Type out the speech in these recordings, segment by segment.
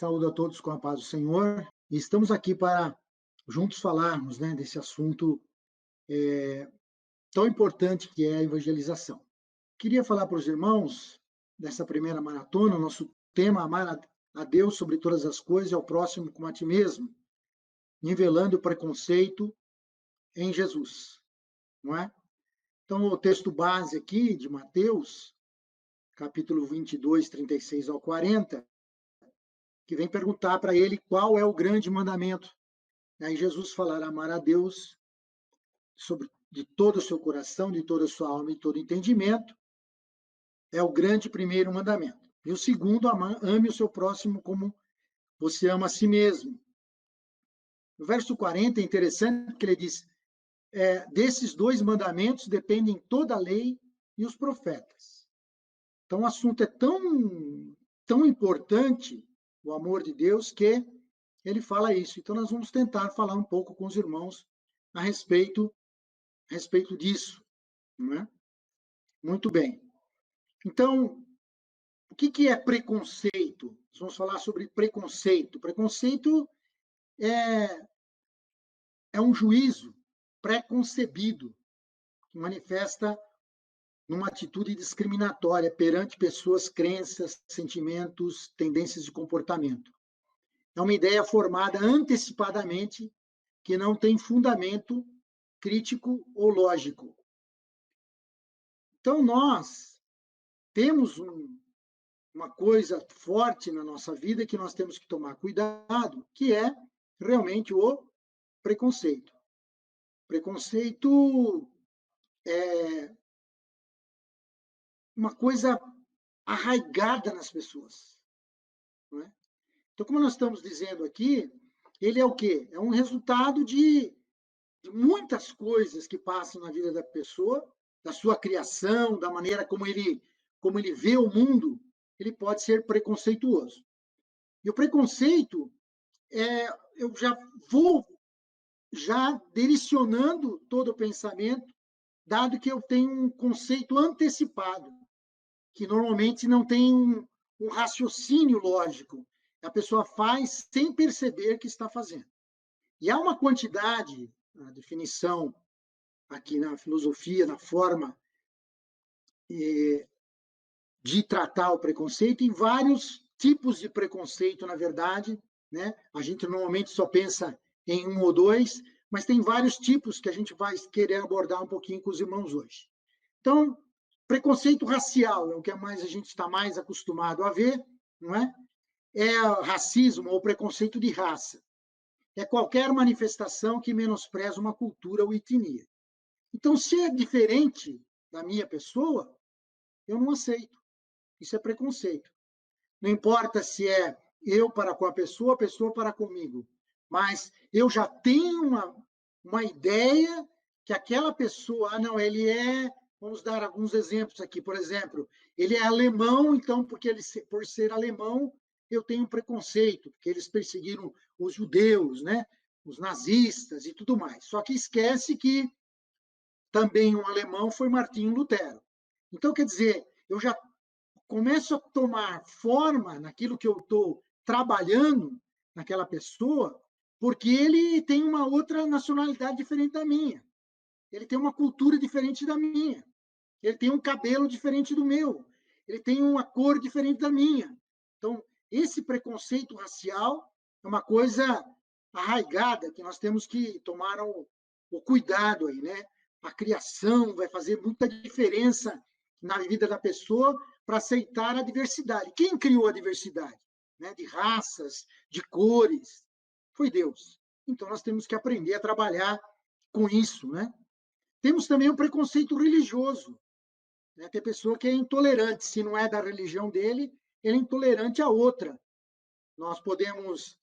Saúdo a todos com a paz do Senhor. E estamos aqui para juntos falarmos, né, desse assunto tão importante que é a evangelização. Queria falar para os irmãos, dessa primeira maratona, o nosso tema, amar a Deus sobre todas as coisas e ao próximo como a ti mesmo, nivelando o preconceito em Jesus, não é? Então, o texto base aqui de Mateus, capítulo 22, 36 ao 40, que vem perguntar para ele qual é o grande mandamento. Aí Jesus falará amar a Deus de todo o seu coração, de toda a sua alma e todo entendimento. É o grande primeiro mandamento. E o segundo, ame o seu próximo como você ama a si mesmo. No verso 40 é interessante porque ele diz, desses dois mandamentos dependem toda a lei e os profetas. Então o assunto é tão importante, o amor de Deus, que ele fala isso. Então nós vamos tentar falar um pouco com os irmãos a respeito disso, não é? Muito bem. Então, o que é preconceito? Nós vamos falar sobre preconceito. Preconceito é um juízo pré-concebido que manifesta numa atitude discriminatória perante pessoas, crenças, sentimentos, tendências de comportamento. É uma ideia formada antecipadamente que não tem fundamento crítico ou lógico. Então, nós temos uma coisa forte na nossa vida que nós temos que tomar cuidado, que é realmente o preconceito. Preconceito é uma coisa arraigada nas pessoas, não é? Então, como nós estamos dizendo aqui, ele é o quê? É um resultado de muitas coisas que passam na vida da pessoa, da sua criação, da maneira como ele vê o mundo, ele pode ser preconceituoso. E o preconceito, eu já vou direcionando todo o pensamento, dado que eu tenho um conceito antecipado, que normalmente não tem um raciocínio lógico. A pessoa faz sem perceber que está fazendo. E há uma quantidade, a definição aqui na filosofia, na forma de tratar o preconceito, em vários tipos de preconceito, na verdade, né? A gente normalmente só pensa em um ou dois, mas tem vários tipos que a gente vai querer abordar um pouquinho com os irmãos hoje. Então, preconceito racial é o que a gente está mais acostumado a ver, não é? É racismo ou preconceito de raça. É qualquer manifestação que menospreza uma cultura ou etnia. Então, se é diferente da minha pessoa, eu não aceito. Isso é preconceito. Não importa se é eu para com a pessoa para comigo, mas eu já tenho uma ideia que aquela pessoa, ele vamos dar alguns exemplos aqui, por exemplo, ele é alemão, então, por ser alemão, eu tenho preconceito, porque eles perseguiram os judeus, né? Os nazistas e tudo mais. Só que esquece que também um alemão foi Martinho Lutero. Então, quer dizer, eu já começo a tomar forma naquilo que eu estou trabalhando naquela pessoa, porque ele tem uma outra nacionalidade diferente da minha. Ele tem uma cultura diferente da minha. Ele tem um cabelo diferente do meu. Ele tem uma cor diferente da minha. Então, esse preconceito racial é uma coisa arraigada que nós temos que tomar o cuidado aí, né? A criação vai fazer muita diferença na vida da pessoa para aceitar a diversidade. Quem criou a diversidade? Né? De raças, de cores. Foi Deus. Então, nós temos que aprender a trabalhar com isso, né? Temos também o preconceito religioso. Né? Tem pessoa que é intolerante. Se não é da religião dele, ele é intolerante a outra. Nós podemos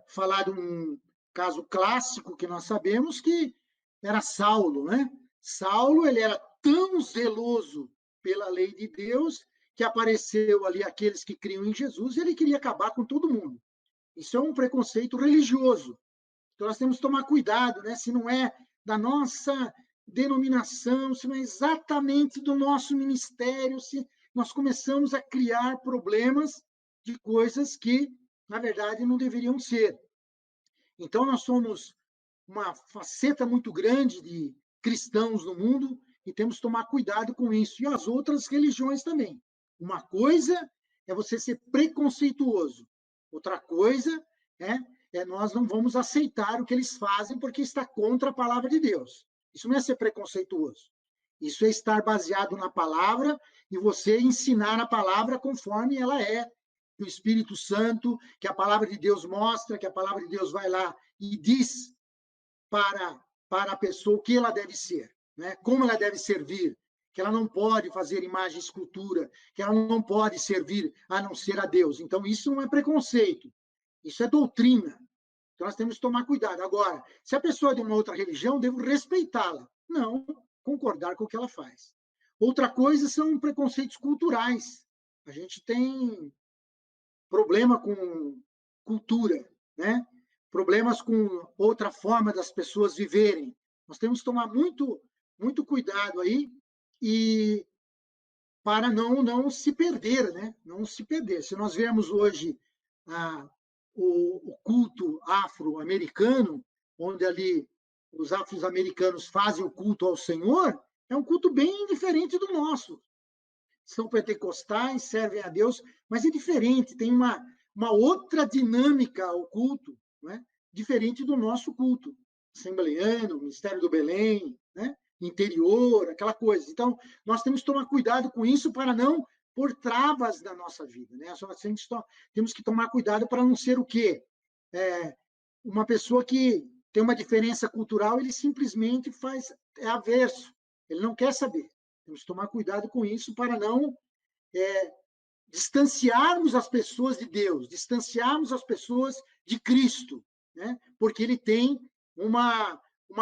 falar de um caso clássico que nós sabemos que era Saulo, né? Saulo, ele era tão zeloso pela lei de Deus que apareceu ali aqueles que criam em Jesus e ele queria acabar com todo mundo. Isso é um preconceito religioso. Então nós temos que tomar cuidado, né? Se não é da nossa denominação, se não é exatamente do nosso ministério, se nós começamos a criar problemas de coisas que na verdade, não deveriam ser. Então, nós somos uma faceta muito grande de cristãos no mundo e temos que tomar cuidado com isso. E as outras religiões também. Uma coisa é você ser preconceituoso, outra coisa é nós não vamos aceitar o que eles fazem porque está contra a palavra de Deus. Isso não é ser preconceituoso. Isso é estar baseado na palavra e você ensinar a palavra conforme ela é. Que o Espírito Santo, que a palavra de Deus mostra, que a palavra de Deus vai lá e diz para a pessoa o que ela deve ser, né? Como ela deve servir, que ela não pode fazer imagem e escultura, que ela não pode servir a não ser a Deus. Então, isso não é preconceito, isso é doutrina. Então, nós temos que tomar cuidado. Agora, se a pessoa é de uma outra religião, devo respeitá-la, não concordar com o que ela faz. Outra coisa são preconceitos culturais. A gente tem problema com cultura, né? Problemas com outra forma das pessoas viverem. Nós temos que tomar muito cuidado aí e para não se perder, né? Não se perder. Se nós vemos hoje o culto afro-americano, onde ali os afro-americanos fazem o culto ao Senhor, é um culto bem diferente do nosso. São pentecostais, servem a Deus, mas é diferente, tem uma outra dinâmica ao culto, né? Diferente do nosso culto. Assembleiano, Ministério do Belém, né? Interior, aquela coisa. Então, nós temos que tomar cuidado com isso para não pôr travas na nossa vida. Né? Temos que tomar cuidado para não ser o quê? Uma pessoa que tem uma diferença cultural, ele simplesmente é averso, ele não quer saber. Temos que tomar cuidado com isso para não distanciarmos as pessoas de Deus, distanciarmos as pessoas de Cristo, né? Porque ele tem uma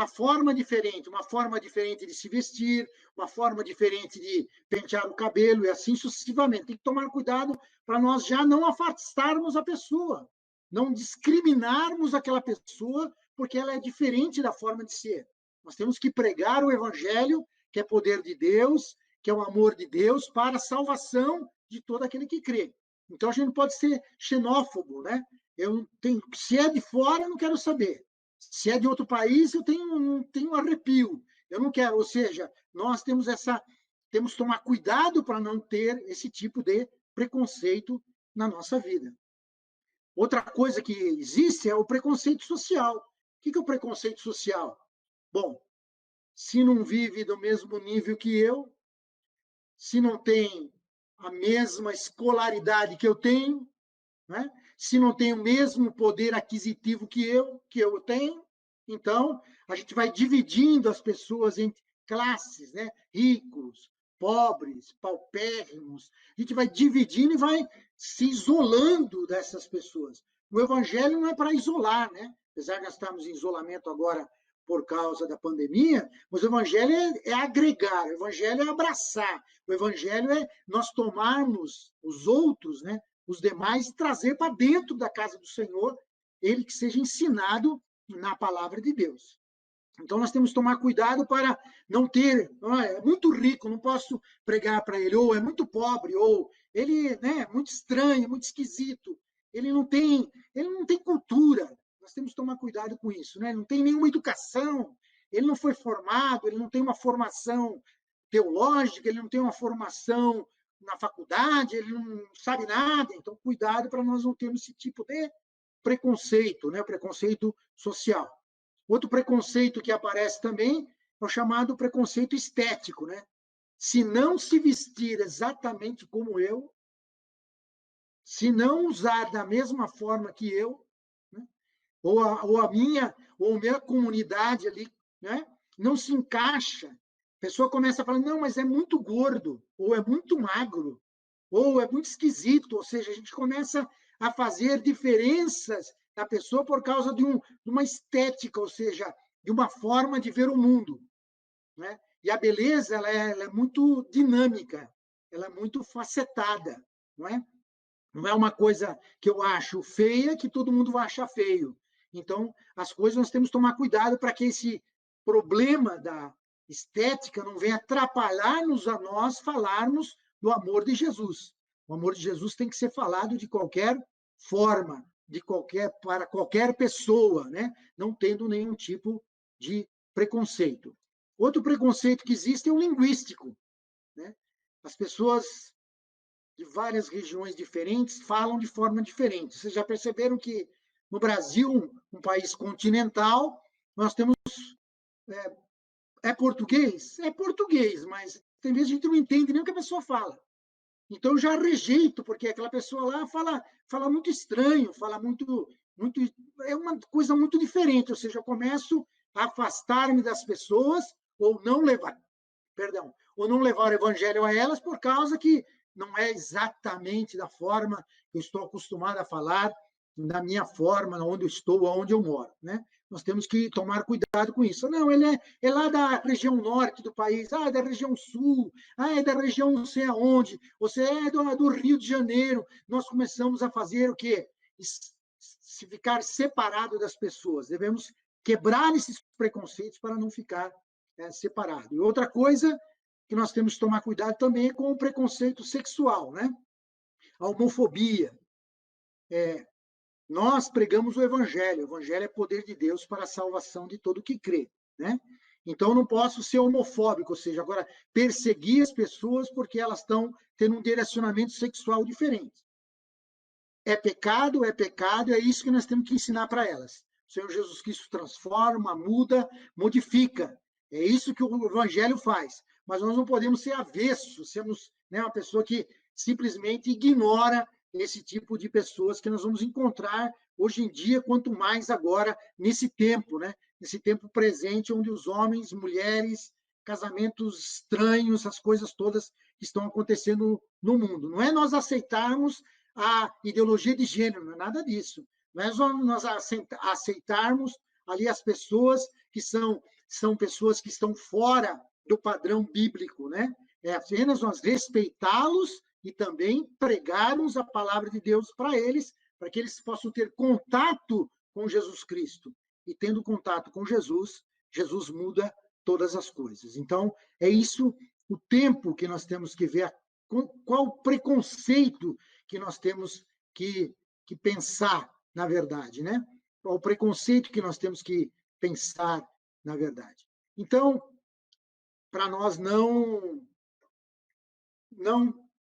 forma diferente de se vestir, uma forma diferente de pentear o cabelo e assim sucessivamente. Tem que tomar cuidado para nós já não afastarmos a pessoa, não discriminarmos aquela pessoa porque ela é diferente da forma de ser. Nós temos que pregar o evangelho, que é poder de Deus, que é o amor de Deus para a salvação de todo aquele que crê. Então a gente não pode ser xenófobo, né? Se é de fora, eu não quero saber. Se é de outro país, eu tenho arrepio. Eu não quero. Ou seja, nós temos que tomar cuidado para não ter esse tipo de preconceito na nossa vida. Outra coisa que existe é o preconceito social. O que é o preconceito social? Bom, se não vive do mesmo nível que eu, se não tem a mesma escolaridade que eu tenho, né? Se não tem o mesmo poder aquisitivo que eu tenho, então a gente vai dividindo as pessoas em classes, né? Ricos, pobres, paupérrimos. A gente vai dividindo e vai se isolando dessas pessoas. O evangelho não é para isolar, né? Apesar de nós estarmos em isolamento agora por causa da pandemia, mas o evangelho é agregar, o evangelho é abraçar, o evangelho é nós tomarmos os outros, né? Os demais e trazer para dentro da casa do Senhor, ele que seja ensinado na palavra de Deus. Então, nós temos que tomar cuidado para não ter, é muito rico, não posso pregar para ele, ou é muito pobre, ou ele é muito estranho, muito esquisito, ele não tem cultura. Nós temos que tomar cuidado com isso, né? Ele não tem nenhuma educação, ele não foi formado, ele não tem uma formação teológica, ele não tem uma formação na faculdade, ele não sabe nada. Então, cuidado para nós não termos esse tipo de preconceito, né? Preconceito social. Outro preconceito que aparece também é o chamado preconceito estético, né? Se não se vestir exatamente como eu, se não usar da mesma forma que eu, né? ou a minha comunidade ali, né? Não se encaixa. A pessoa começa a falar, não, mas é muito gordo, ou é muito magro, ou é muito esquisito. Ou seja, a gente começa a fazer diferenças da pessoa por causa de uma estética, ou seja, de uma forma de ver o mundo. Né? E a beleza ela é muito dinâmica, ela é muito facetada. Não é? Não é uma coisa que eu acho feia que todo mundo vai achar feio. Então, as coisas nós temos que tomar cuidado para que esse problema da estética não venha atrapalhar-nos a nós falarmos do amor de Jesus. O amor de Jesus tem que ser falado de qualquer forma, para qualquer pessoa, né? Não tendo nenhum tipo de preconceito. Outro preconceito que existe é o linguístico, né? As pessoas de várias regiões diferentes falam de forma diferente. Vocês já perceberam que no Brasil, um país continental, nós temos português? É português, mas tem vezes a gente não entende nem o que a pessoa fala. Então, eu já rejeito, porque aquela pessoa lá fala muito estranho, fala muito. É uma coisa muito diferente, ou seja, eu começo a afastar-me das pessoas ou não levar, perdão, ou não levar o evangelho a elas por causa que não é exatamente da forma que eu estou acostumado a falar, da minha forma, onde eu estou, onde eu moro, né? Nós temos que tomar cuidado com isso. Não, ele é lá da região norte do país, é da região sul, é da região não sei aonde, você é do Rio de Janeiro. Nós começamos a fazer o quê? Se ficar separado das pessoas. Devemos quebrar esses preconceitos para não ficar separado. E outra coisa que nós temos que tomar cuidado também é com o preconceito sexual, né? A homofobia. Nós pregamos o evangelho é poder de Deus para a salvação de todo que crê, né? Então, eu não posso ser homofóbico, ou seja, agora perseguir as pessoas porque elas estão tendo um direcionamento sexual diferente. É pecado, é isso que nós temos que ensinar para elas. O Senhor Jesus Cristo transforma, muda, modifica. É isso que o evangelho faz. Mas nós não podemos ser avessos, sermos, né, uma pessoa que simplesmente ignora esse tipo de pessoas que nós vamos encontrar hoje em dia, quanto mais agora nesse tempo, né? Nesse tempo presente, onde os homens, mulheres, casamentos estranhos, as coisas todas que estão acontecendo no mundo. Não é nós aceitarmos a ideologia de gênero, não é nada disso. Não é nós aceitarmos ali as pessoas que são pessoas que estão fora do padrão bíblico, né? É apenas nós respeitá-los e também pregarmos a palavra de Deus para eles, para que eles possam ter contato com Jesus Cristo. E tendo contato com Jesus, Jesus muda todas as coisas. Então, é isso o tempo que nós temos que ver, qual o preconceito que nós temos que pensar, na verdade, né? Qual o preconceito que nós temos que pensar, na verdade. Então, para nós não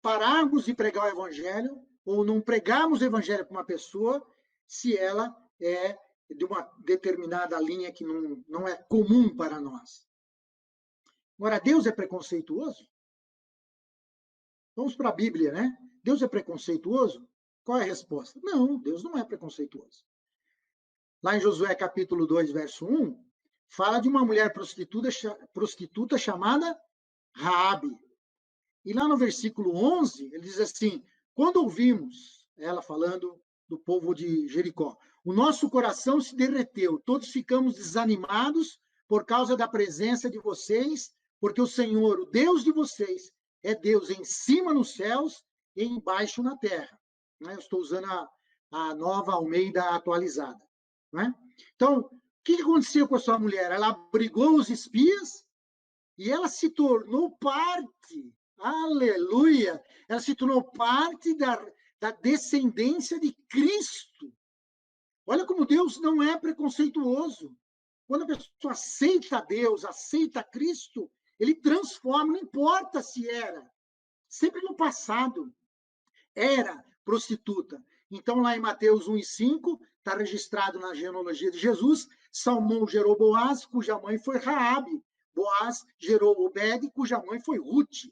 pararmos de pregar o evangelho ou não pregarmos o evangelho para uma pessoa se ela é de uma determinada linha que não é comum para nós. Agora, Deus é preconceituoso? Vamos para a Bíblia, né? Deus é preconceituoso? Qual é a resposta? Não, Deus não é preconceituoso. Lá em Josué capítulo 2, verso 1, fala de uma mulher prostituta chamada Raabe. E lá no versículo 11, ele diz assim: quando ouvimos ela falando do povo de Jericó, o nosso coração se derreteu, todos ficamos desanimados por causa da presença de vocês, porque o Senhor, o Deus de vocês, é Deus em cima nos céus e embaixo na terra. Eu estou usando a nova Almeida atualizada. Então, o que aconteceu com a sua mulher? Ela abrigou os espias e ela se tornou parte, aleluia, ela se tornou parte da descendência de Cristo. Olha como Deus não é preconceituoso. Quando a pessoa aceita Deus, aceita Cristo, ele transforma, não importa se era, sempre no passado, era prostituta. Então, lá em Mateus 1:5, está registrado na genealogia de Jesus, Salmão gerou Boaz, cuja mãe foi Raabe. Boaz gerou Obed, cuja mãe foi Ruth.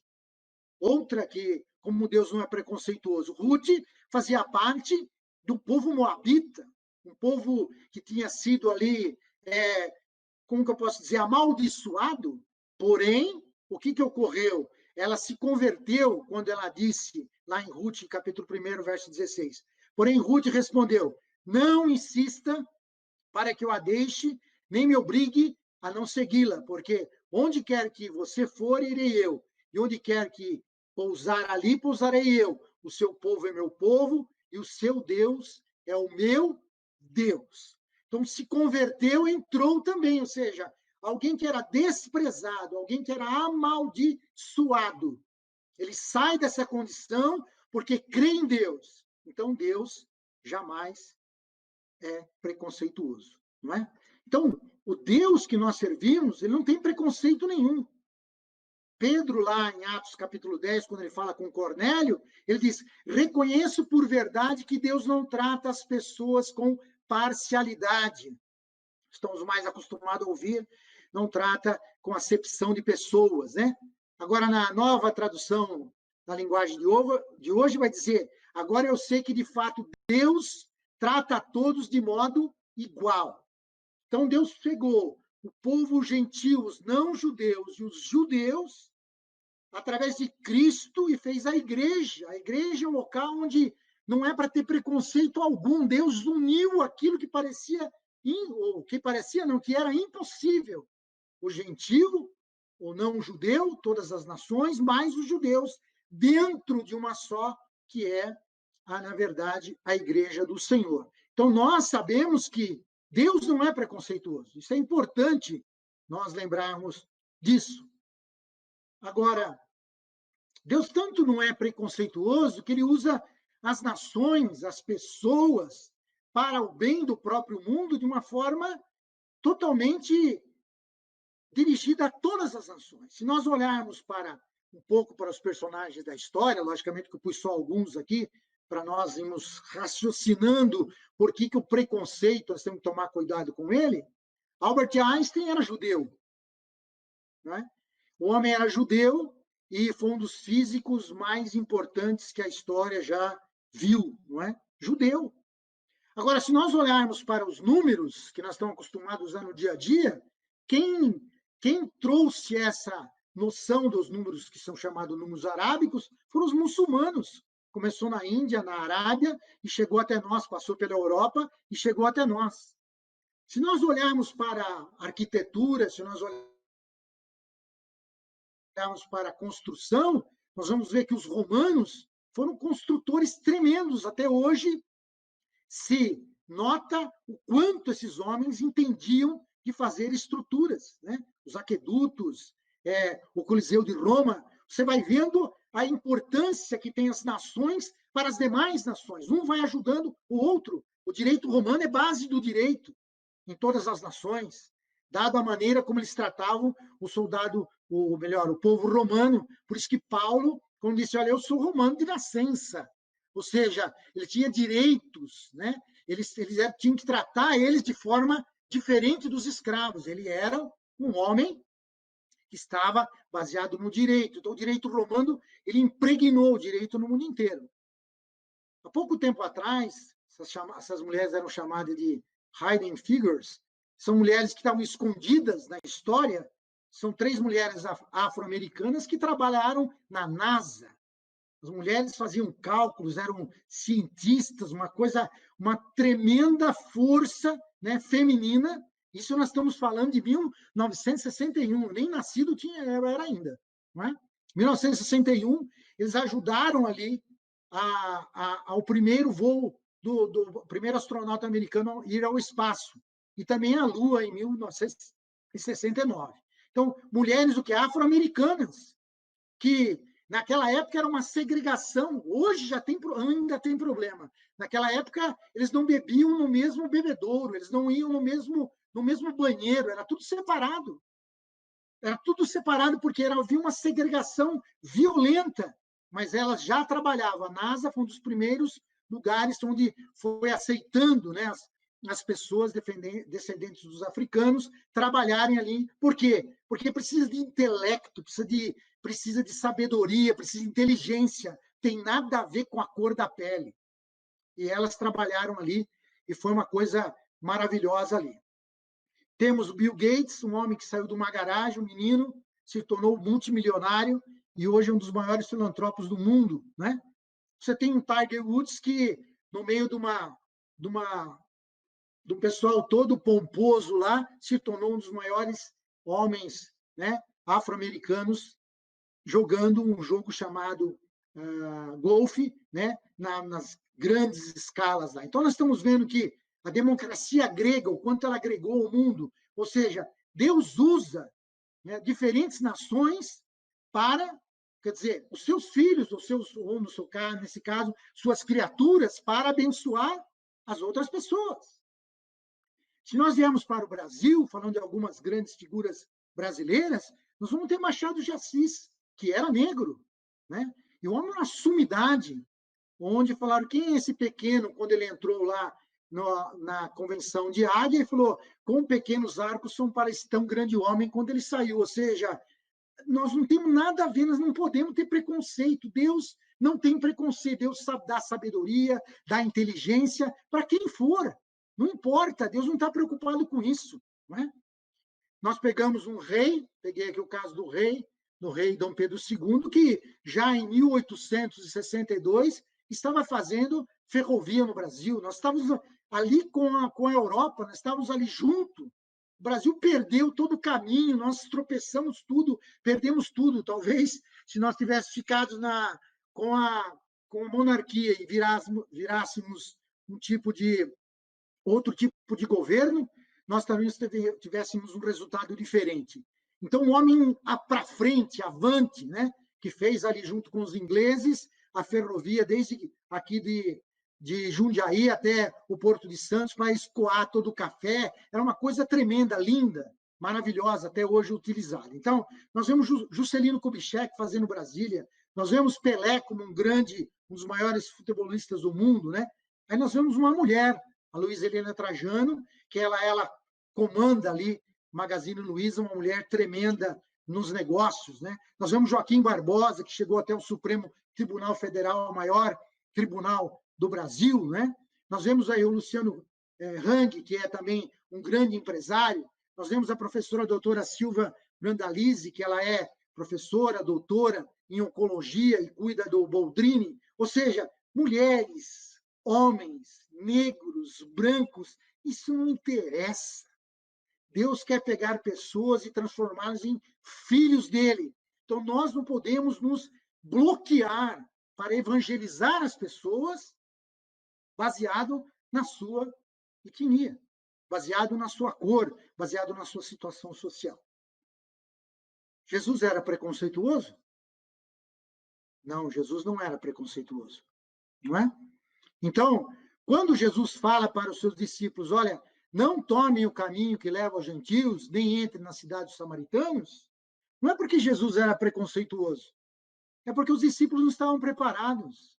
Outra que, como Deus não é preconceituoso, Ruth fazia parte do povo moabita, um povo que tinha sido ali, como que eu posso dizer, amaldiçoado. Porém, o que ocorreu? Ela se converteu quando ela disse, lá em Ruth, capítulo 1, verso 16. Porém, Ruth respondeu: não insista para que eu a deixe, nem me obrigue a não segui-la, porque onde quer que você for, irei eu, e onde quer que pousar ali, pousarei eu. O seu povo é meu povo, e o seu Deus é o meu Deus. Então, se converteu, entrou também, ou seja, alguém que era desprezado, alguém que era amaldiçoado. Ele sai dessa condição porque crê em Deus. Então, Deus jamais é preconceituoso, não é? Então, o Deus que nós servimos, ele não tem preconceito nenhum. Pedro, lá em Atos capítulo 10, quando ele fala com Cornélio, ele diz: reconheço por verdade que Deus não trata as pessoas com parcialidade. Estamos mais acostumados a ouvir, não trata com acepção de pessoas, né? Agora, na nova tradução da linguagem de hoje, vai dizer: agora eu sei que, de fato, Deus trata a todos de modo igual. Então, Deus pegou o povo gentil, os não-judeus e os judeus, através de Cristo, e fez a igreja. A igreja é um local onde não é para ter preconceito algum. Deus uniu aquilo que parecia, ou que parecia não, que era impossível. O gentil, o não-judeu, todas as nações, mais os judeus, dentro de uma só, que é, na verdade, a igreja do Senhor. Então, nós sabemos que Deus não é preconceituoso. Isso é importante nós lembrarmos disso. Agora, Deus tanto não é preconceituoso que ele usa as nações, as pessoas, para o bem do próprio mundo de uma forma totalmente dirigida a todas as nações. Se nós olharmos um pouco para os personagens da história, logicamente que eu pus só alguns aqui, para nós irmos raciocinando por que o preconceito, nós temos que tomar cuidado com ele. Albert Einstein era judeu, não é? O homem era judeu e foi um dos físicos mais importantes que a história já viu, não é? Judeu. Agora, se nós olharmos para os números que nós estamos acostumados a usar no dia a dia, quem trouxe essa noção dos números que são chamados números arábicos foram os muçulmanos. Começou na Índia, na Arábia, e chegou até nós, passou pela Europa e chegou até nós. Se nós olharmos para a arquitetura, se nós olharmos para a construção, nós vamos ver que os romanos foram construtores tremendos. Até hoje se nota o quanto esses homens entendiam de fazer estruturas, né? Os aquedutos, o Coliseu de Roma. Você vai vendo a importância que tem as nações para as demais nações. Um vai ajudando o outro. O direito romano é base do direito em todas as nações, dado a maneira como eles tratavam o soldado, o povo romano. Por isso que Paulo, quando disse, olha, eu sou romano de nascença, ou seja, ele tinha direitos, né? Eles tinham que tratar eles de forma diferente dos escravos. Ele era um homem que estava baseado no direito. Então, o direito romano, ele impregnou o direito no mundo inteiro. Há pouco tempo atrás, essas mulheres eram chamadas de hidden figures, são mulheres que estavam escondidas na história. São 3 mulheres afro-americanas que trabalharam na NASA. As mulheres faziam cálculos, eram cientistas, uma tremenda força, né, feminina. Isso nós estamos falando de 1961, nem nascido era ainda. Não é? 1961, eles ajudaram ali ao primeiro voo do primeiro astronauta americano a ir ao espaço, e também à Lua em 1969. Então, mulheres afro-americanas, que naquela época era uma segregação, hoje ainda tem problema. Naquela época, eles não bebiam no mesmo bebedouro, eles não iam no mesmo banheiro, era tudo separado. Era tudo separado porque havia uma segregação violenta, mas elas já trabalhavam. A NASA foi um dos primeiros lugares onde foi aceitando, né, as pessoas descendentes dos africanos trabalharem ali. Por quê? Porque precisa de intelecto, precisa de sabedoria, precisa de inteligência, tem nada a ver com a cor da pele. E elas trabalharam ali, e foi uma coisa maravilhosa ali. Temos o Bill Gates, um homem que saiu de uma garagem, um menino, se tornou multimilionário, e hoje é um dos maiores filantropos do mundo, né? Você tem um Tiger Woods que, no meio de um pessoal todo pomposo lá, se tornou um dos maiores homens, né, afro-americanos, jogando um jogo chamado golfe, né, nas grandes escalas lá. Então, nós estamos vendo que a democracia grega, o quanto ela agregou ao mundo, ou seja, Deus usa, né, diferentes nações para, quer dizer, os seus filhos, ou nesse caso, suas criaturas, para abençoar as outras pessoas. Se nós viemos para o Brasil, falando de algumas grandes figuras brasileiras, nós vamos ter Machado de Assis, que era negro, né? E o homem, uma sumidade, onde falaram quem é esse pequeno, quando ele entrou lá na convenção de Haia, ele falou, com pequenos arcos são para esse tão grande homem, quando ele saiu. Ou seja, nós não temos nada a ver, nós não podemos ter preconceito. Deus não tem preconceito, Deus dá sabedoria, dá inteligência para quem for. Não importa, Deus não está preocupado com isso. Não é? Nós pegamos um rei, peguei aqui o caso do rei Dom Pedro II, que já em 1862 estava fazendo ferrovia no Brasil. Nós estávamos ali com a Europa, nós estávamos ali junto. O Brasil perdeu todo o caminho, nós tropeçamos tudo, perdemos tudo. Talvez, se nós tivéssemos ficado com a monarquia e virássemos outro tipo de governo, nós talvez tivéssemos um resultado diferente. Então, o homem para frente, avante, né, que fez ali junto com os ingleses a ferrovia desde aqui de Jundiaí até o Porto de Santos para escoar todo o café. Era uma coisa tremenda, linda, maravilhosa, até hoje utilizada. Então, nós vemos Juscelino Kubitschek fazendo Brasília, nós vemos Pelé como um dos maiores futebolistas do mundo, né? Aí nós vemos uma mulher, a Luísa Helena Trajano, que ela comanda ali Magazine Luiza, uma mulher tremenda nos negócios, né? Nós vemos Joaquim Barbosa, que chegou até o Supremo Tribunal Federal, o maior tribunal do Brasil, né? Nós vemos aí o Luciano Hang, que é também um grande empresário. Nós vemos a professora doutora Silvia Brandalize, que ela é professora, doutora em oncologia e cuida do Boldrini. Ou seja, mulheres, homens, negros, brancos, isso não interessa. Deus quer pegar pessoas e transformá-las em filhos dele. Então, nós não podemos nos bloquear para evangelizar as pessoas baseado na sua etnia, baseado na sua cor, baseado na sua situação social. Jesus era preconceituoso? Não, Jesus não era preconceituoso, não é? Então, quando Jesus fala para os seus discípulos, olha, não tomem o caminho que leva aos gentios, nem entrem na cidade dos samaritanos, não é porque Jesus era preconceituoso, é porque os discípulos não estavam preparados.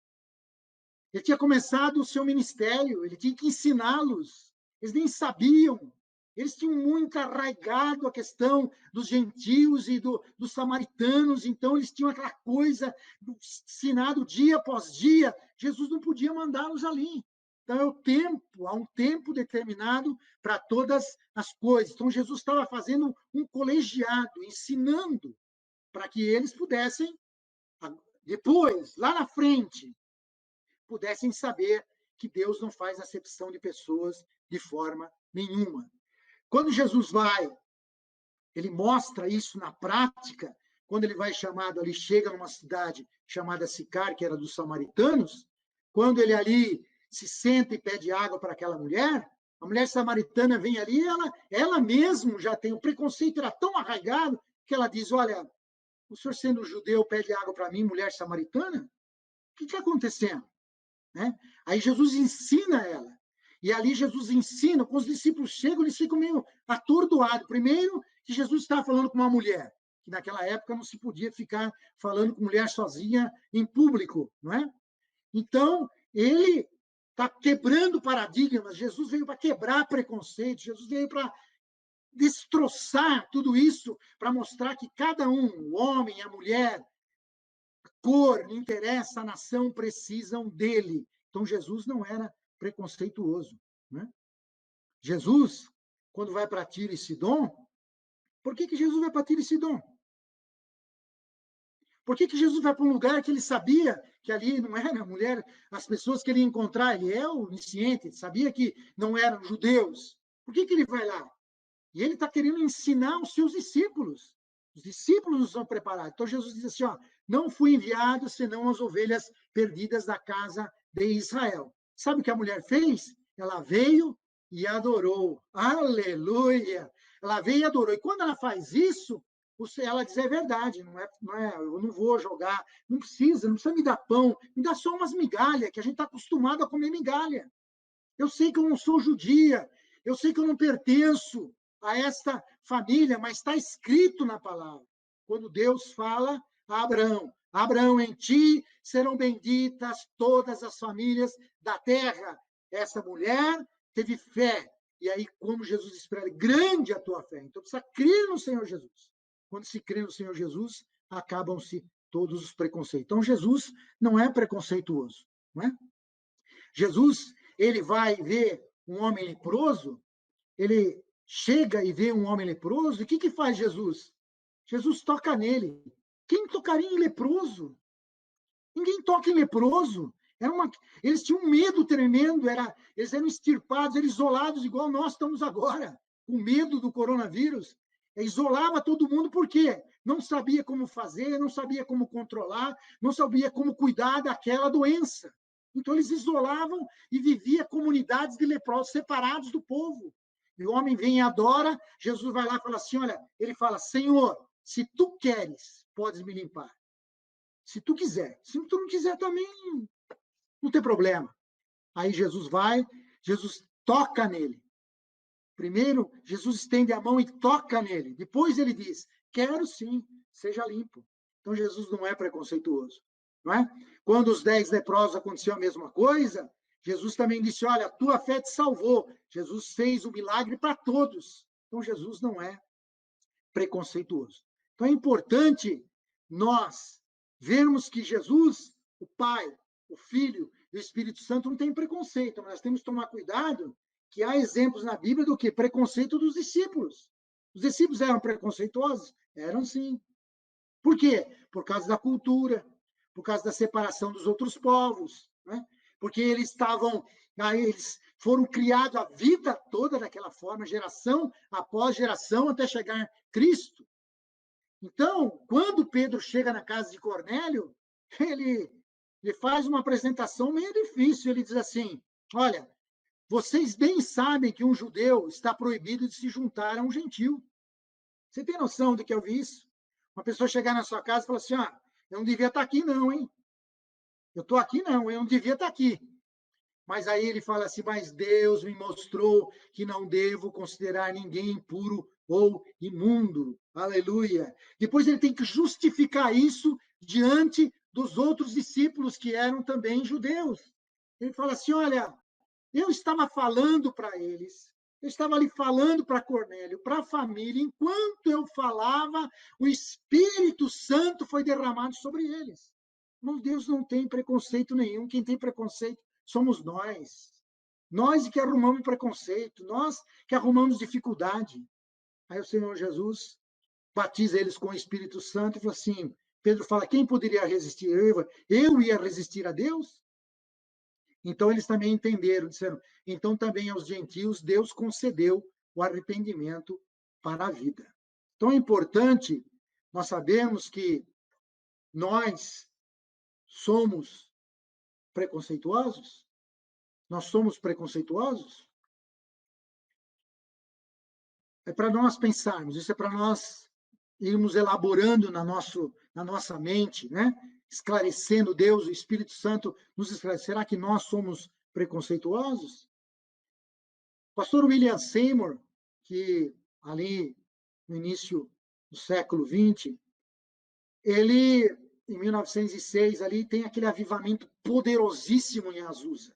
Ele tinha começado o seu ministério, ele tinha que ensiná-los, eles nem sabiam. Eles tinham muito arraigado a questão dos gentios e dos samaritanos, então eles tinham aquela coisa ensinado dia após dia. Jesus não podia mandá-los ali. Então, há um tempo determinado para todas as coisas. Então, Jesus estava fazendo um colegiado, ensinando para que eles pudessem, depois, lá na frente, pudessem saber que Deus não faz acepção de pessoas de forma nenhuma. Quando Jesus ele mostra isso na prática, quando ele vai chamado ali, chega numa cidade chamada Sicar, que era dos samaritanos, quando ele ali se senta e pede água para aquela mulher, a mulher samaritana vem ali, ela mesma já tem, o preconceito era tão arraigado, que ela diz, olha, o senhor sendo judeu pede água para mim, mulher samaritana? O que está acontecendo? Né? Aí Jesus ensina ela. E ali Jesus ensina, quando os discípulos chegam, eles ficam meio atordoados. Primeiro, que Jesus estava falando com uma mulher, que naquela época não se podia ficar falando com mulher sozinha em público, não é? Então, ele está quebrando paradigmas. Jesus veio para quebrar preconceito, Jesus veio para destroçar tudo isso, para mostrar que cada um, o homem, a mulher, a cor, não interessa, a nação, precisam dele. Então, Jesus não era preconceituoso, né? Jesus, quando vai para Tiro e Sidom, por que Jesus vai para Tiro e Sidom? Por que Jesus vai para um lugar que ele sabia que ali não era mulher, as pessoas que ele ia encontrar, ele é onisciente, ele sabia que não eram judeus. Por que ele vai lá? E ele está querendo ensinar os seus discípulos. Os discípulos não são preparados. Então Jesus diz assim, ó, não fui enviado senão as ovelhas perdidas da casa de Israel. Sabe o que a mulher fez? Ela veio e adorou. Aleluia! Ela veio e adorou. E quando ela faz isso, ela diz, é verdade, não é, eu não vou jogar, não precisa me dar pão, me dá só umas migalhas, que a gente está acostumado a comer migalha. Eu sei que eu não sou judia, eu sei que eu não pertenço a esta família, mas está escrito na palavra. Quando Deus fala a Abraão, Abraão, em ti serão benditas todas as famílias da terra. Essa mulher teve fé. E aí, como Jesus espera, grande a tua fé. Então, precisa crer no Senhor Jesus. Quando se crê no Senhor Jesus, acabam-se todos os preconceitos. Então, Jesus não é preconceituoso, não é? Jesus, ele vai ver um homem leproso, ele chega e vê um homem leproso, e o que faz Jesus? Jesus toca nele. Quem tocaria em leproso? Ninguém toca em leproso. Eles tinham um medo tremendo, eles eram extirpados, eram isolados, igual nós estamos agora, com medo do coronavírus. Isolava todo mundo, por quê? Não sabia como fazer, não sabia como controlar, não sabia como cuidar daquela doença. Então, eles isolavam e viviam comunidades de leprosos separados do povo. E o homem vem e adora, Jesus vai lá e fala assim, olha, ele fala, Senhor, se tu queres, podes me limpar. Se tu quiser. Se tu não quiser também, não tem problema. Aí Jesus vai, Jesus toca nele. Primeiro, Jesus estende a mão e toca nele. Depois ele diz, quero sim, seja limpo. Então, Jesus não é preconceituoso, não é? Quando os 10 leprosos aconteceu a mesma coisa, Jesus também disse, olha, a tua fé te salvou. Jesus fez o milagre para todos. Então, Jesus não é preconceituoso. Então, é importante nós vermos que Jesus, o Pai, o Filho e o Espírito Santo não tem preconceito, mas nós temos que tomar cuidado que há exemplos na Bíblia do que? Preconceito dos discípulos. Os discípulos eram preconceituosos? Eram sim. Por quê? Por causa da cultura, por causa da separação dos outros povos, né? Porque eles foram criados a vida toda daquela forma, geração após geração, até chegar Cristo. Então, quando Pedro chega na casa de Cornélio, ele faz uma apresentação meio difícil. Ele diz assim, olha, vocês bem sabem que um judeu está proibido de se juntar a um gentil. Você tem noção do que eu vi isso? Uma pessoa chegar na sua casa e falar assim, eu não devia estar aqui não, hein? Eu estou aqui não, eu não devia estar aqui. Mas aí ele fala assim, mas Deus me mostrou que não devo considerar ninguém impuro ou imundo. Aleluia. Depois ele tem que justificar isso diante dos outros discípulos que eram também judeus. Ele fala assim, olha, eu estava falando para eles, eu estava ali falando para Cornélio, para a família, enquanto eu falava, o Espírito Santo foi derramado sobre eles. Mas Deus não tem preconceito nenhum, quem tem preconceito somos nós. Nós que arrumamos preconceito, nós que arrumamos dificuldade. Aí o Senhor Jesus batiza eles com o Espírito Santo e fala assim, Pedro fala, quem poderia resistir? Eu ia resistir a Deus? Então, eles também entenderam, disseram, então também aos gentios Deus concedeu o arrependimento para a vida. Então, é importante nós sabermos que nós somos preconceituosos? Nós somos preconceituosos? É para nós pensarmos, isso é para nós irmos elaborando na nossa mente, né? Esclarecendo Deus, o Espírito Santo nos esclarece. Será que nós somos preconceituosos? Pastor William Seymour, que ali no início do século XX, ele, em 1906, ali tem aquele avivamento poderosíssimo em Azusa.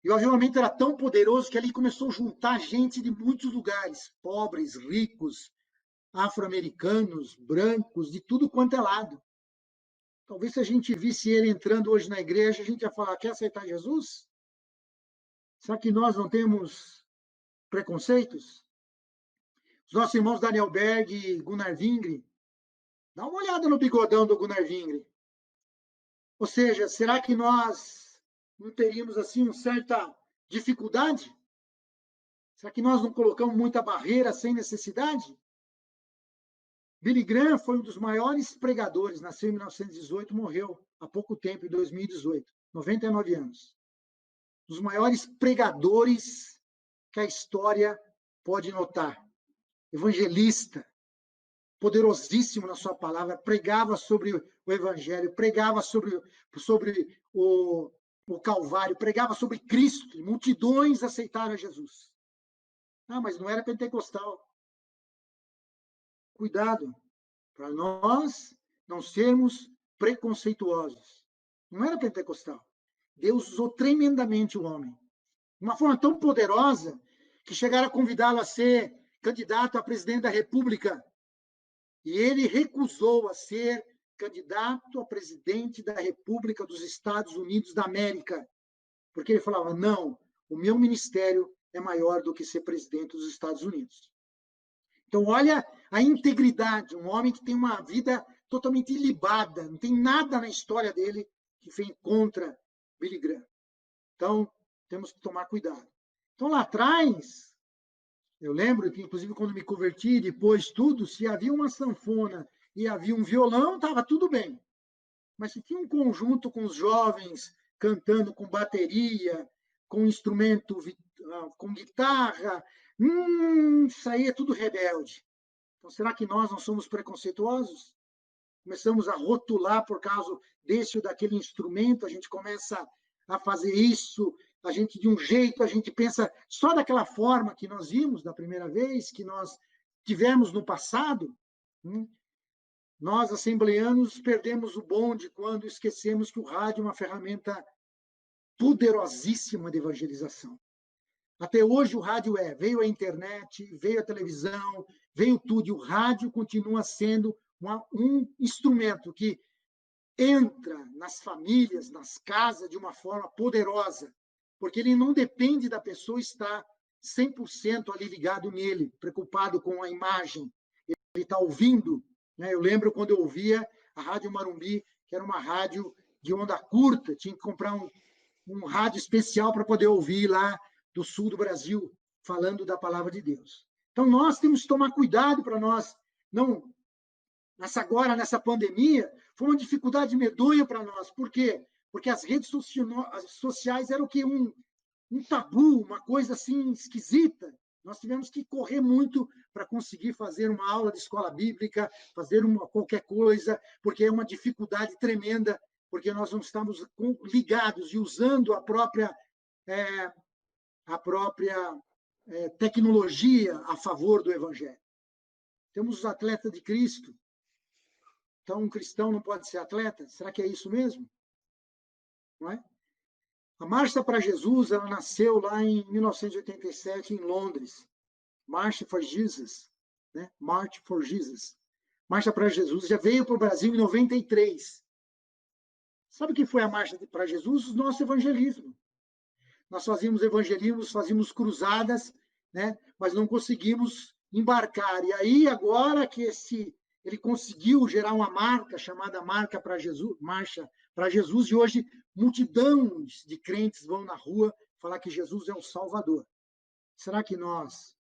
E o avivamento era tão poderoso que ali começou a juntar gente de muitos lugares, pobres, ricos, afro-americanos, brancos, de tudo quanto é lado. Talvez se a gente visse ele entrando hoje na igreja, a gente ia falar, quer aceitar Jesus? Será que nós não temos preconceitos? Os nossos irmãos Daniel Berg e Gunnar Vingre, dá uma olhada no bigodão do Gunnar Vingre. Ou seja, será que nós não teríamos assim uma certa dificuldade? Será que nós não colocamos muita barreira sem necessidade? Billy Graham foi um dos maiores pregadores, nasceu em 1918, morreu há pouco tempo, em 2018, 99 anos. Dos maiores pregadores que a história pode notar. Evangelista, poderosíssimo na sua palavra, pregava sobre o Evangelho, pregava sobre o Calvário, pregava sobre Cristo, e multidões aceitaram Jesus. Ah, mas não era pentecostal. Cuidado, para nós não sermos preconceituosos. Não era pentecostal. Deus usou tremendamente o homem. De uma forma tão poderosa que chegaram a convidá-lo a ser candidato a presidente da República. E ele recusou a ser candidato a presidente da República dos Estados Unidos da América. Porque ele falava, não, o meu ministério é maior do que ser presidente dos Estados Unidos. Então, olha a integridade, um homem que tem uma vida totalmente ilibada, não tem nada na história dele que vem contra Billy Graham. Então, temos que tomar cuidado. Então, lá atrás, eu lembro que, inclusive, quando me converti, depois tudo, se havia uma sanfona e havia um violão, estava tudo bem. Mas se tinha um conjunto com os jovens cantando com bateria, com instrumento, com guitarra, isso aí é tudo rebelde. Então, será que nós não somos preconceituosos? Começamos a rotular por causa desse ou daquele instrumento, a gente começa a fazer isso, a gente de um jeito, a gente pensa só daquela forma que nós vimos da primeira vez, que nós tivemos no passado. Nós, assembleanos, perdemos o bonde quando esquecemos que o rádio é uma ferramenta poderosíssima de evangelização. Até hoje o rádio veio a internet, veio a televisão, veio tudo, e o rádio continua sendo um instrumento que entra nas famílias, nas casas, de uma forma poderosa, porque ele não depende da pessoa estar 100% ali ligado nele, preocupado com a imagem, ele está ouvindo. Eu lembro quando eu ouvia a Rádio Marumbi, que era uma rádio de onda curta, tinha que comprar um rádio especial para poder ouvir lá do sul do Brasil, falando da palavra de Deus. Então, nós temos que tomar cuidado para nós não... Agora, nessa pandemia, foi uma dificuldade medonha para nós. Por quê? Porque as redes sociais eram o quê? Um tabu, uma coisa assim esquisita. Nós tivemos que correr muito para conseguir fazer uma aula de escola bíblica, fazer qualquer coisa, porque é uma dificuldade tremenda, porque nós não estamos ligados e usando a própria tecnologia a favor do Evangelho. Temos os atletas de Cristo. Então, um cristão não pode ser atleta? Será que é isso mesmo? Não é? A Marcha para Jesus, ela nasceu lá em 1987, em Londres. March for Jesus. Né? March for Jesus. Marcha para Jesus. Já veio para o Brasil em 93. Sabe o que foi a Marcha para Jesus? O nosso evangelismo. Nós fazíamos evangelismos, fazíamos cruzadas, né? Mas não conseguimos embarcar. E aí, agora que ele conseguiu gerar uma marca chamada Marcha para Jesus, e hoje multidões de crentes vão na rua falar que Jesus é o Salvador. Será que nós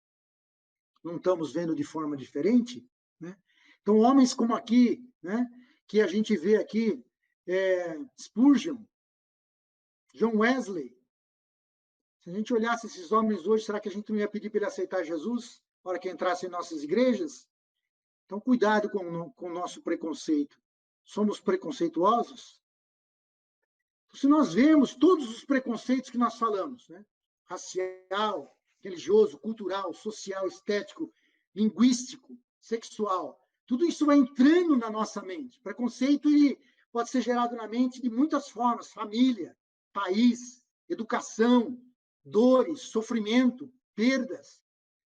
não estamos vendo de forma diferente? Né? Então, homens como aqui, né, que a gente vê aqui, Spurgeon, John Wesley, se a gente olhasse esses homens hoje, será que a gente não ia pedir para ele aceitar Jesus na hora que entrasse em nossas igrejas? Então, cuidado com o nosso preconceito. Somos preconceituosos? Então, se nós vemos todos os preconceitos que nós falamos, né? Racial, religioso, cultural, social, estético, linguístico, sexual, tudo isso vai entrando na nossa mente. Preconceito ele pode ser gerado na mente de muitas formas: família, país, educação, dores, sofrimento, perdas.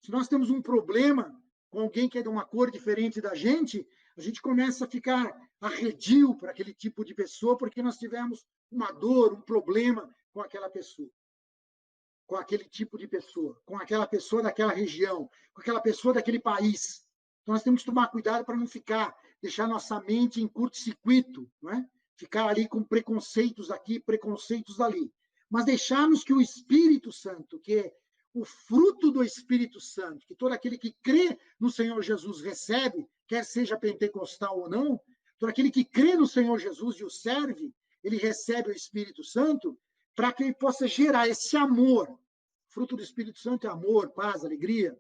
Se nós temos um problema com alguém que é de uma cor diferente da gente, a gente começa a ficar arredio para aquele tipo de pessoa, porque nós tivemos uma dor, um problema com aquela pessoa, com aquele tipo de pessoa, com aquela pessoa daquela região, com aquela pessoa daquele país. Então, nós temos que tomar cuidado para não deixar nossa mente em curto-circuito, não é? Ficar ali com preconceitos aqui, preconceitos ali. Mas deixarmos que o Espírito Santo, que é o fruto do Espírito Santo, que todo aquele que crê no Senhor Jesus recebe, quer seja pentecostal ou não, todo aquele que crê no Senhor Jesus e o serve, ele recebe o Espírito Santo para que ele possa gerar esse amor. O fruto do Espírito Santo é amor, paz, alegria.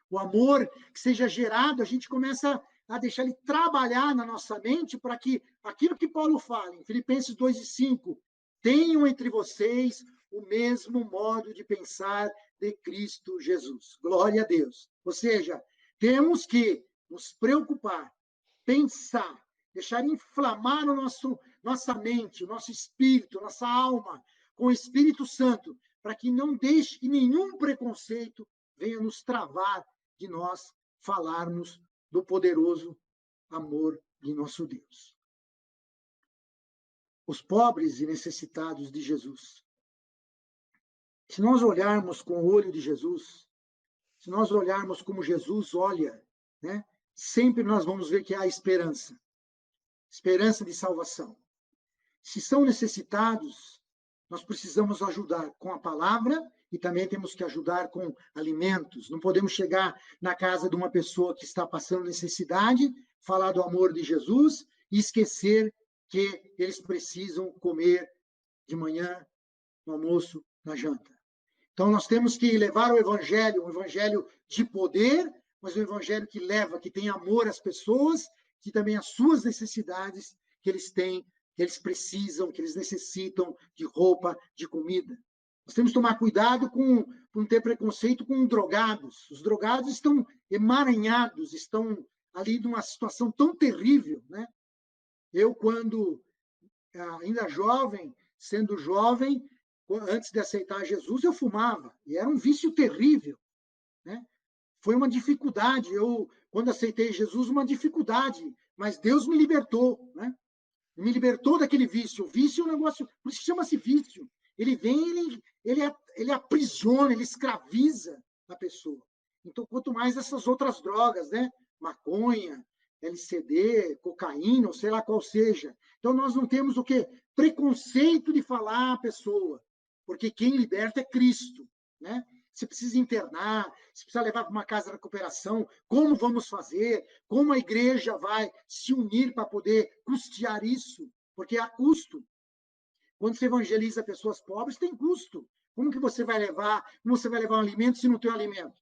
O amor que seja gerado, a gente começa a deixar ele trabalhar na nossa mente para que aquilo que Paulo fala em Filipenses 2:5, tenham entre vocês o mesmo modo de pensar, de Cristo Jesus. Glória a Deus. Ou seja, temos que nos preocupar, pensar, deixar inflamar nossa mente, o nosso espírito, nossa alma, com o Espírito Santo, para que não deixe que nenhum preconceito venha nos travar de nós falarmos do poderoso amor de nosso Deus. Os pobres e necessitados de Jesus. Se nós olharmos com o olho de Jesus, se nós olharmos como Jesus olha, né, sempre nós vamos ver que há esperança, esperança de salvação. Se são necessitados, nós precisamos ajudar com a palavra e também temos que ajudar com alimentos. Não podemos chegar na casa de uma pessoa que está passando necessidade, falar do amor de Jesus e esquecer que eles precisam comer de manhã, no almoço, na janta. Então, nós temos que levar o evangelho, um evangelho de poder, mas um evangelho que leva, que tem amor às pessoas, que também as suas necessidades que eles têm, que eles precisam, que eles necessitam de roupa, de comida. Nós temos que tomar cuidado com não ter preconceito com drogados. Os drogados estão emaranhados, estão ali numa situação tão terrível, né? Eu, quando ainda jovem, sendo jovem, antes de aceitar Jesus, eu fumava, e era um vício terrível, né? Foi uma dificuldade, quando aceitei Jesus, uma dificuldade, mas Deus me libertou, né? Me libertou daquele vício. O vício é um negócio, por isso que chama-se vício. Ele vem, ele aprisiona, ele escraviza a pessoa. Então, quanto mais essas outras drogas, né? Maconha, LSD, cocaína, ou sei lá qual seja. Então, nós não temos o quê? Preconceito de falar à pessoa, porque quem liberta é Cristo, né? Se precisa internar, se precisa levar para uma casa de recuperação, como vamos fazer? Como a igreja vai se unir para poder custear isso? Porque há custo. Quando você evangeliza pessoas pobres, tem custo. Como que você vai levar? Como você vai levar um alimento se não tem um alimento?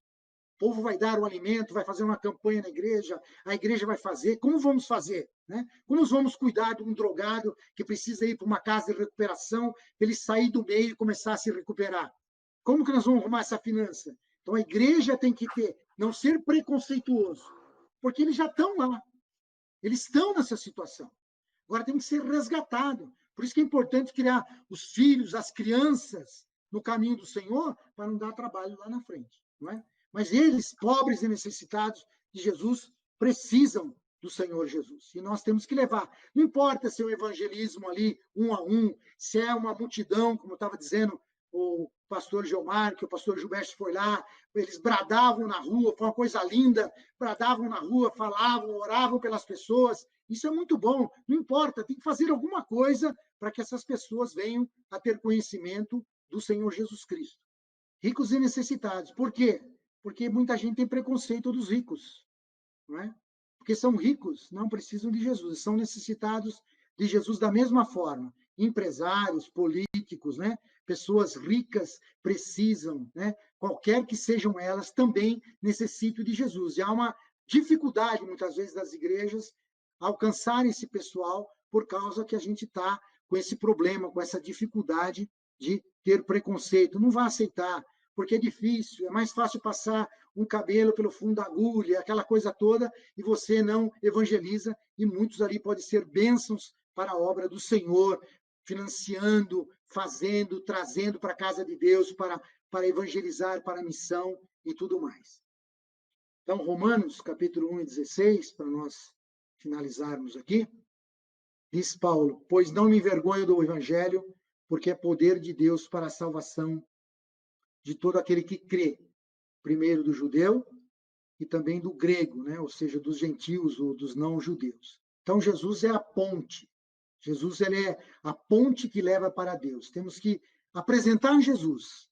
O povo vai dar o alimento, vai fazer uma campanha na igreja, a igreja vai fazer. Como vamos fazer? Né? Como vamos cuidar de um drogado que precisa ir para uma casa de recuperação, para ele sair do meio e começar a se recuperar? Como que nós vamos arrumar essa finança? Então, a igreja tem que não ser preconceituoso, porque eles já estão lá. Eles estão nessa situação. Agora tem que ser resgatado. Por isso que é importante criar os filhos, as crianças, no caminho do Senhor, para não dar trabalho lá na frente. Não é? Mas eles, pobres e necessitados de Jesus, precisam do Senhor Jesus. E nós temos que levar. Não importa se é um evangelismo ali, um a um, se é uma multidão, como eu estava dizendo, o pastor Gilmar, que o pastor Gilberto foi lá, eles bradavam na rua, foi uma coisa linda, bradavam na rua, falavam, oravam pelas pessoas. Isso é muito bom. Não importa, tem que fazer alguma coisa para que essas pessoas venham a ter conhecimento do Senhor Jesus Cristo. Ricos e necessitados. Por quê? Porque muita gente tem preconceito dos ricos, não é? Porque são ricos, não precisam de Jesus, são necessitados de Jesus da mesma forma. Empresários, políticos, né? Pessoas ricas precisam, né? Qualquer que sejam elas, também necessitam de Jesus. E há uma dificuldade, muitas vezes, das igrejas alcançarem esse pessoal por causa que a gente está com esse problema, com essa dificuldade de ter preconceito. Não vai aceitar, porque é difícil, é mais fácil passar um cabelo pelo fundo da agulha, aquela coisa toda, e você não evangeliza, e muitos ali podem ser bênçãos para a obra do Senhor, financiando, fazendo, trazendo para a casa de Deus, para evangelizar, para a missão e tudo mais. Então, Romanos, capítulo 1 e 16, para nós finalizarmos aqui, diz Paulo: pois não me envergonho do evangelho, porque é poder de Deus para a salvação de todo aquele que crê, primeiro do judeu e também do grego, né? Ou seja, dos gentios ou dos não-judeus. Então, Jesus é a ponte. Jesus ele é a ponte que leva para Deus. Temos que apresentar Jesus.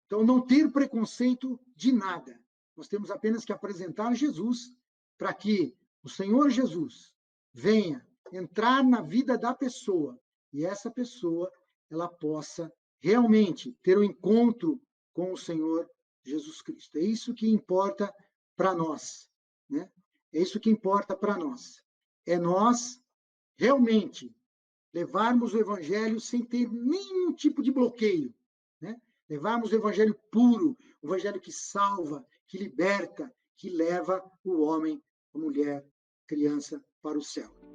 Então, não ter preconceito de nada. Nós temos apenas que apresentar Jesus para que o Senhor Jesus venha entrar na vida da pessoa e essa pessoa ela possa realmente ter um encontro com o Senhor Jesus Cristo. É isso que importa para nós, né? É isso que importa para nós. É nós realmente levarmos o evangelho sem ter nenhum tipo de bloqueio, né? levarmos o evangelho puro, o evangelho que salva, que liberta, que leva o homem, a mulher, a criança para o céu.